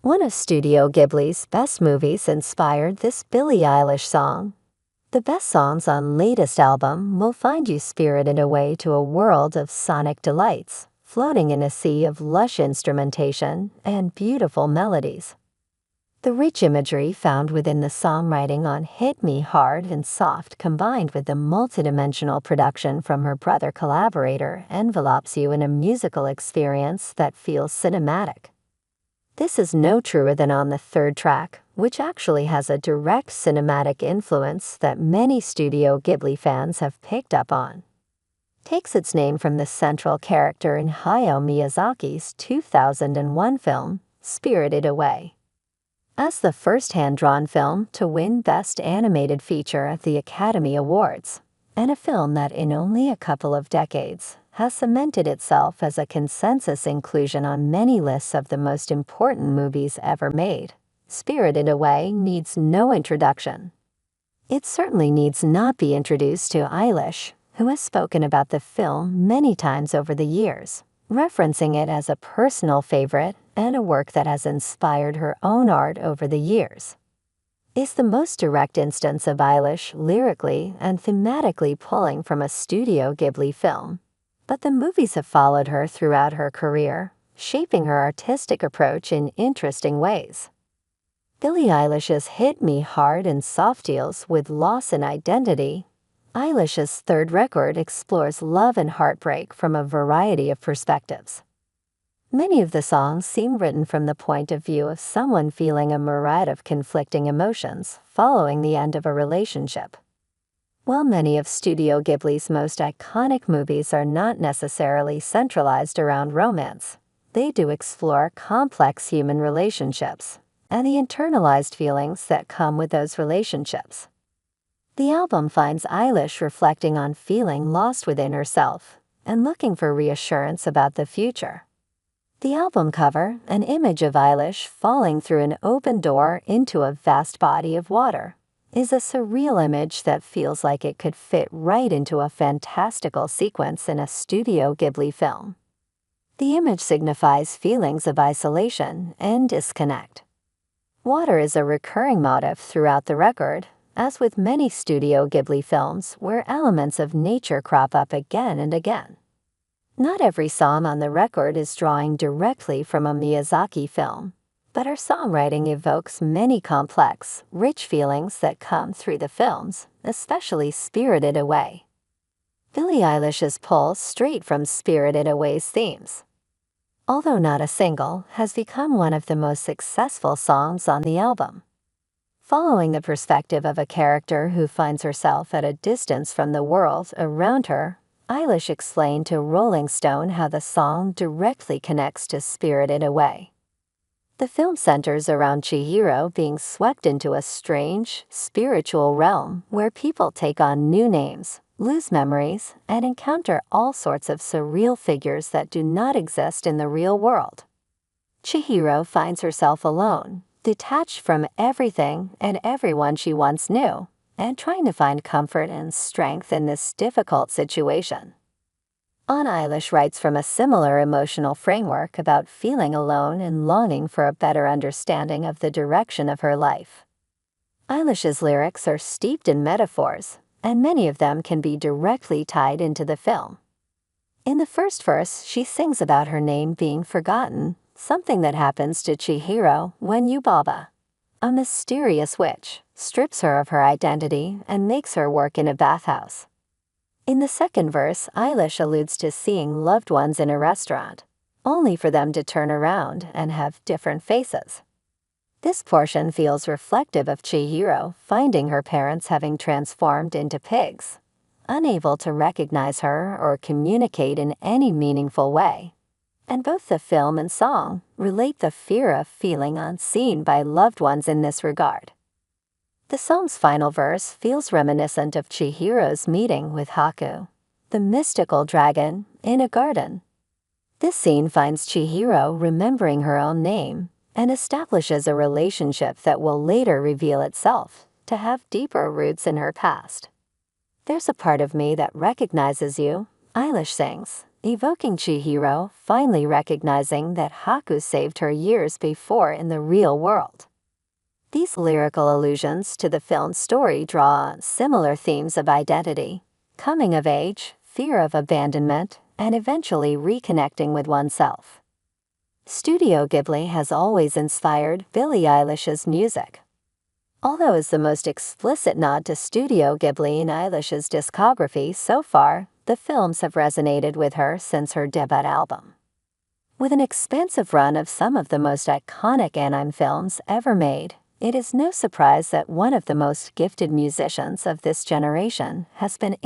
One of Studio Ghibli's best movies inspired this Billie Eilish song. The best songs on latest album will find you spirited away to a world of sonic delights, floating in a sea of lush instrumentation and beautiful melodies. The rich imagery found within the songwriting on Hit Me Hard and Soft combined with the multidimensional production from her brother collaborator envelopes you in a musical experience that feels cinematic. This is no truer than on the third track, which actually has a direct cinematic influence that many Studio Ghibli fans have picked up on. Takes its name from the central character in Hayao Miyazaki's 2001 film, Spirited Away. As the first hand-drawn film to win Best Animated Feature at the Academy Awards, and a film that in only a couple of decades has cemented itself as a consensus inclusion on many lists of the most important movies ever made, Spirited Away needs no introduction. It certainly needs not be introduced to Eilish, who has spoken about the film many times over the years, referencing it as a personal favorite and a work that has inspired her own art over the years. Is the most direct instance of Eilish lyrically and thematically pulling from a Studio Ghibli film, but the movies have followed her throughout her career, shaping her artistic approach in interesting ways. Billie Eilish's Hit Me Hard and Soft deals with loss and identity. Eilish's third record explores love and heartbreak from a variety of perspectives. Many of the songs seem written from the point of view of someone feeling a myriad of conflicting emotions following the end of a relationship. While many of Studio Ghibli's most iconic movies are not necessarily centralized around romance, they do explore complex human relationships and the internalized feelings that come with those relationships. The album finds Eilish reflecting on feeling lost within herself and looking for reassurance about the future. The album cover, an image of Eilish falling through an open door into a vast body of water, is a surreal image that feels like it could fit right into a fantastical sequence in a Studio Ghibli film. The image signifies feelings of isolation and disconnect. Water is a recurring motif throughout the record, as with many Studio Ghibli films where elements of nature crop up again and again. Not every song on the record is drawing directly from a Miyazaki film, but her songwriting evokes many complex, rich feelings that come through the films, especially Spirited Away. Billie Eilish's pulls straight from Spirited Away's themes. Although not a single, has become one of the most successful songs on the album. Following the perspective of a character who finds herself at a distance from the world around her, Eilish explained to Rolling Stone how the song directly connects to Spirited Away. The film centers around Chihiro being swept into a strange, spiritual realm where people take on new names, lose memories, and encounter all sorts of surreal figures that do not exist in the real world. Chihiro finds herself alone, detached from everything and everyone she once knew, and trying to find comfort and strength in this difficult situation. Eilish writes from a similar emotional framework about feeling alone and longing for a better understanding of the direction of her life. Eilish's lyrics are steeped in metaphors, and many of them can be directly tied into the film. In the first verse, she sings about her name being forgotten, something that happens to Chihiro when Yubaba, a mysterious witch, strips her of her identity and makes her work in a bathhouse. In the second verse, Eilish alludes to seeing loved ones in a restaurant, only for them to turn around and have different faces. This portion feels reflective of Chihiro finding her parents having transformed into pigs, unable to recognize her or communicate in any meaningful way. And both the film and song relate the fear of feeling unseen by loved ones in this regard. The song's final verse feels reminiscent of Chihiro's meeting with Haku, the mystical dragon, in a garden. This scene finds Chihiro remembering her own name and establishes a relationship that will later reveal itself to have deeper roots in her past. "There's a part of me that recognizes you," Eilish sings, evoking Chihiro, finally recognizing that Haku saved her years before in the real world. These lyrical allusions to the film's story draw on similar themes of identity, coming of age, fear of abandonment, and eventually reconnecting with oneself. Studio Ghibli has always inspired Billie Eilish's music. Although it's the most explicit nod to Studio Ghibli in Eilish's discography so far, the films have resonated with her since her debut album. With an expansive run of some of the most iconic anime films ever made, it is no surprise that one of the most gifted musicians of this generation has been